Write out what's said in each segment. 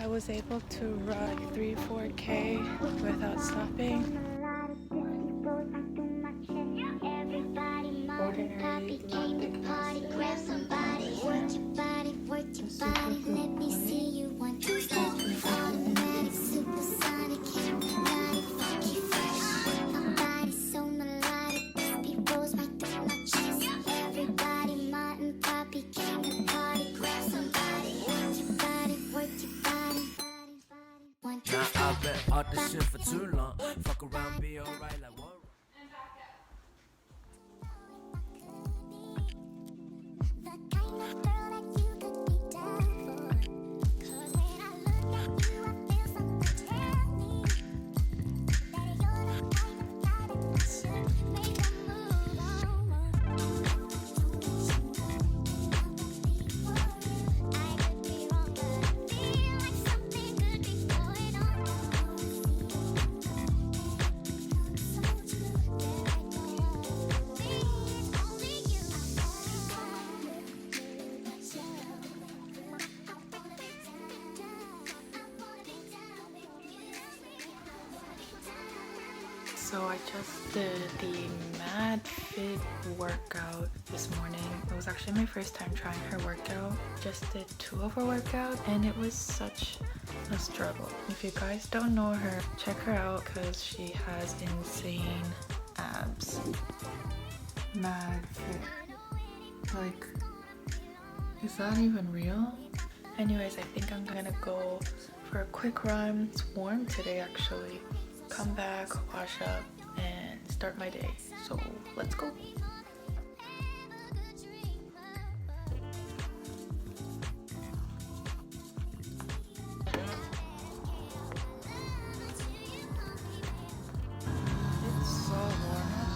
I was able to run 3-4K without stopping. Ordinary lipid I've been out this shit for too long. Fuck around, be alright like what? So I just did the Mad Fit workout this morning. It was actually my first time trying her workout. Just did 2 of her workouts and it was such a struggle. If you guys don't know her, check her out because she has insane abs. Mad Fit. Like, is that even real? Anyways, I think I'm gonna go for a quick run. It's warm today actually. Come back, wash up, and start my day. So let's go. It's so warm out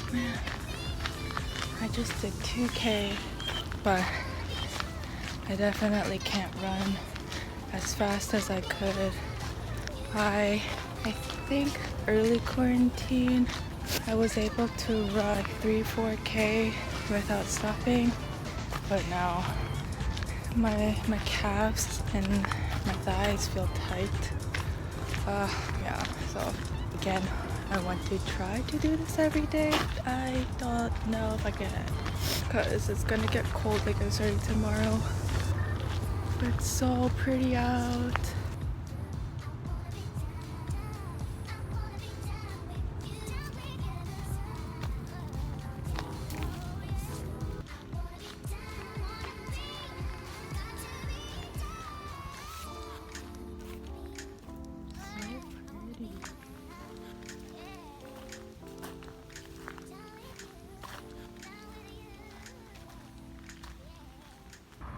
today. Man, I just did 2K, but I definitely can't run as fast as I could. I think early quarantine I was able to run 3-4K without stopping, but now my calves and my thighs feel tight. Yeah, so again, I want to try to do this every day. I don't know if I can, because it's gonna get cold again starting tomorrow. It's so pretty out.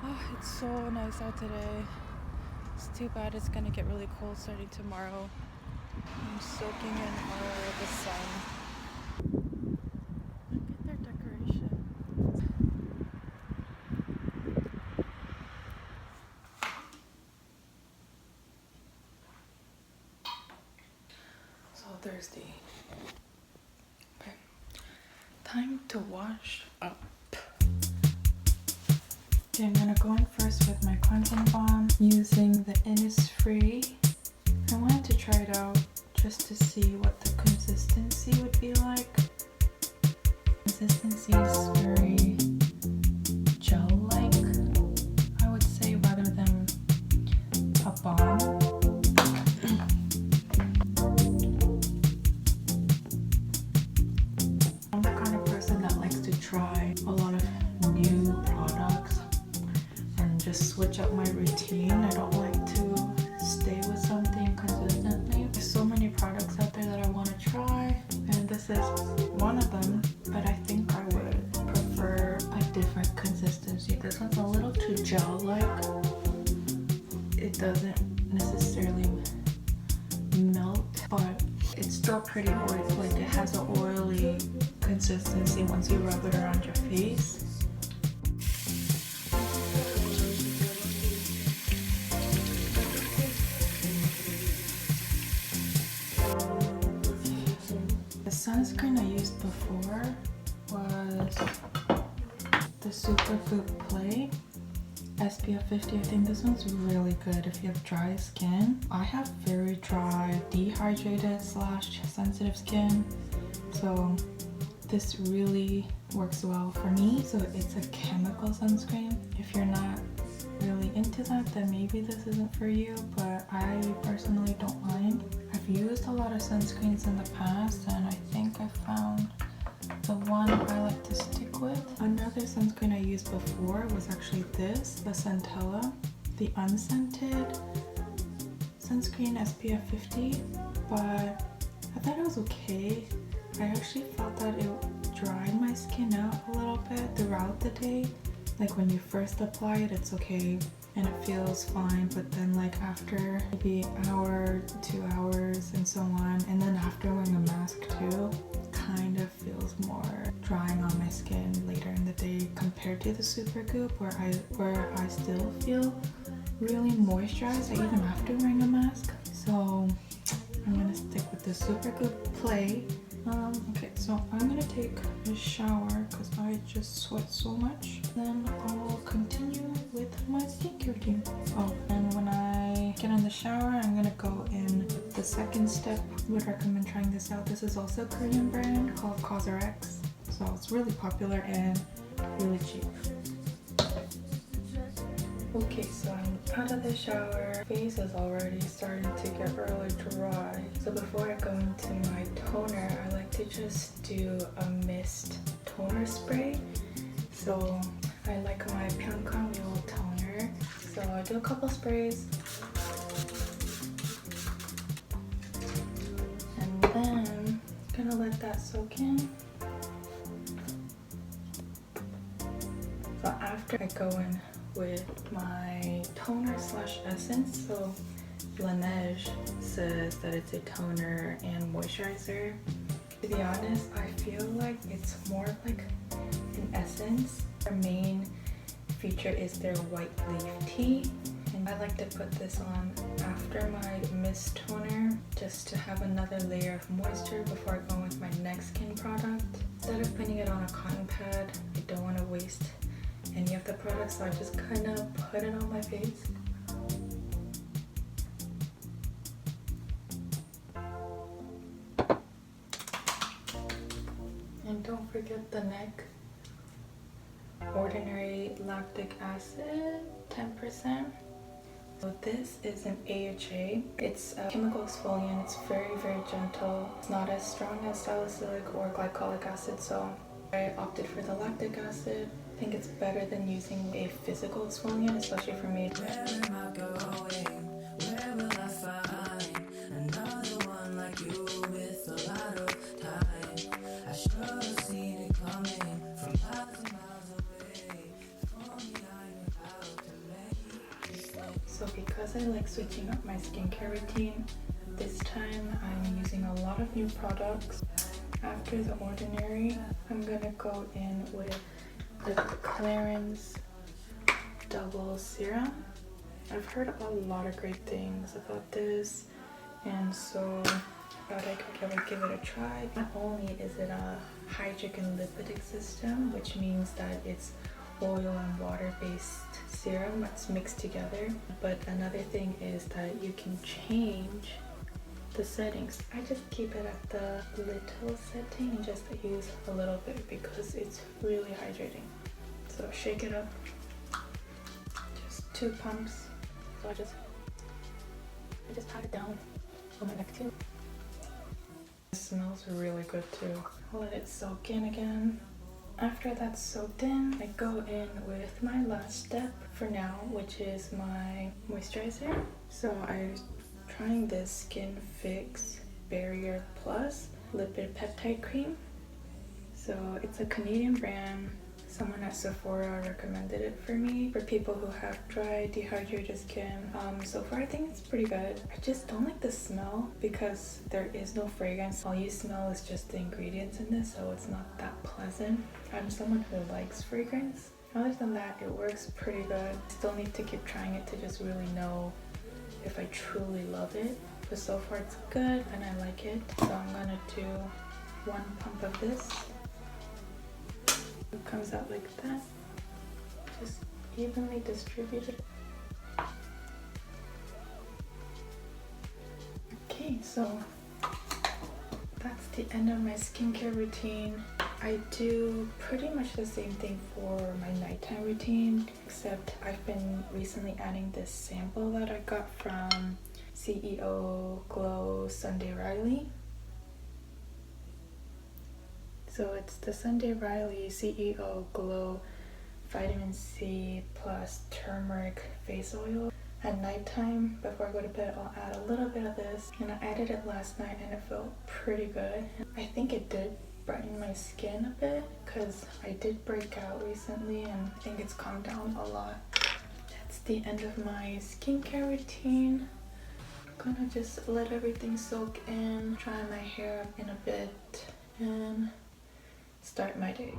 Oh, it's so nice out today. It's too bad it's gonna get really cold starting tomorrow. I'm soaking in all the sun. Look at their decoration. So thirsty. Okay. Time to wash up. Okay, I'm gonna go in first with my cleansing balm using the Innisfree. I wanted to try it out just to see what the consistency would be like. Consistency is very gel-like, I would say, rather than a balm. I'm the kind of person that likes to try a lot of new products and just switch up my routine. I don't like to stay with something consistently. There's so many products out there that I want to try, and this is one of them, but I think I would prefer a different consistency. This one's a little too gel-like. It doesn't necessarily melt, but it's still pretty oily. Like, it has an oily consistency once you rub it around your face. The sunscreen I used before was the Superfood Play, SPF 50. I think this one's really good if you have dry skin. I have very dry, dehydrated / sensitive skin, so this really works well for me. So it's a chemical sunscreen. If you're not really into that, then maybe this isn't for you, but I personally don't mind. I've used a lot of sunscreens in the past, and I think I found the one I like to stick with. Another sunscreen I used before was actually this, the Centella, the unscented sunscreen SPF 50, but I thought it was okay. I actually felt that it dried my skin out a little bit throughout the day. Like when you first apply it, it's okay and it feels fine, but then like after maybe an hour, 2 hours, and so on, and then after wearing a mask too, kind of feels more drying on my skin later in the day compared to the Supergoop, where I still feel really moisturized even after wearing a mask. So I'm gonna stick with the Supergoop Play. Okay, so I'm gonna take a shower because I just sweat so much. Then I will continue with my skincare routine. Oh, and when I get in the shower, I'm gonna go in the second step. Would recommend trying this out. This is also a Korean brand called CosRX. So it's really popular and really cheap. Okay, so I'm out of the shower. Face is already starting to get really dry. So before I go into my toner, I like to just do a mist toner spray. So I like my Mule toner. So I do a couple sprays. And then I'm gonna let that soak in. So after I go in with my toner / essence. So Laneige says that it's a toner and moisturizer. To be honest, I feel like it's more like an essence. Their main feature is their white leaf tea, and I like to put this on after my mist toner just to have another layer of moisture before I go with my next skin product. Instead of putting it on a cotton pad, I don't want to waste any of the products, so I just kind of put it on my face. And don't forget the neck. Ordinary lactic acid, 10%. So this is an AHA. It's a chemical exfoliant. It's very, very gentle. It's not as strong as salicylic or glycolic acid, so I opted for the lactic acid. I think it's better than using a physical exfoliant, especially for me. Where am I going? Where will I find another one like you with a lot of time? I should have seen it coming from miles and miles away. Only I knew how to make mistakes. So because I like switching up my skincare routine, this time I'm using a lot of new products. After the Ordinary, I'm gonna go in with the Clarins Double Serum. I've heard a lot of great things about this, and so I thought I could give it a try. Not only is it a hydrogen lipidic system, which means that it's oil and water-based serum that's mixed together, but another thing is that you can change the settings. I just keep it at the little setting and just use a little bit because it's really hydrating. So shake it up. Just 2 pumps. So I just pat it down on my neck too. It smells really good too. I'll let it soak in again. After that's soaked in, I go in with my last step for now, which is my moisturizer. So I'm trying this Skin Fix Barrier Plus Lipid-Peptide Cream. So it's a Canadian brand. Someone at Sephora recommended it for me for people who have dry, dehydrated skin. So far I think it's pretty good. I just don't like the smell because there is no fragrance. All you smell is just the ingredients in this, so it's not that pleasant. I'm someone who likes fragrance. Other than that, it works pretty good. Still need to keep trying it to just really know if I truly love it. But so far it's good and I like it. So I'm gonna do 1 pump of this. It comes out like that. Just evenly distributed. Okay, so that's the end of my skincare routine. I do pretty much the same thing for my nighttime routine, except I've been recently adding this sample that I got from CEO Glow Sunday Riley. So it's the Sunday Riley CEO Glow Vitamin C plus Turmeric Face Oil. At nighttime, before I go to bed, I'll add a little bit of this. And I added it last night and it felt pretty good. I think it did brighten my skin a bit because I did break out recently and I think it's calmed down a lot. That's the end of my skincare routine. I'm gonna just let everything soak in, dry my hair up in a bit, and start my day.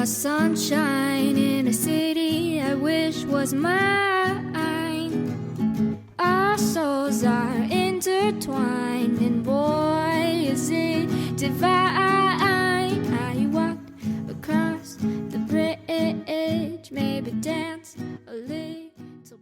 Sunshine in a city I wish was mine. Our souls are intertwined, and boy, is it divine. I walked across the bridge, maybe dance a little.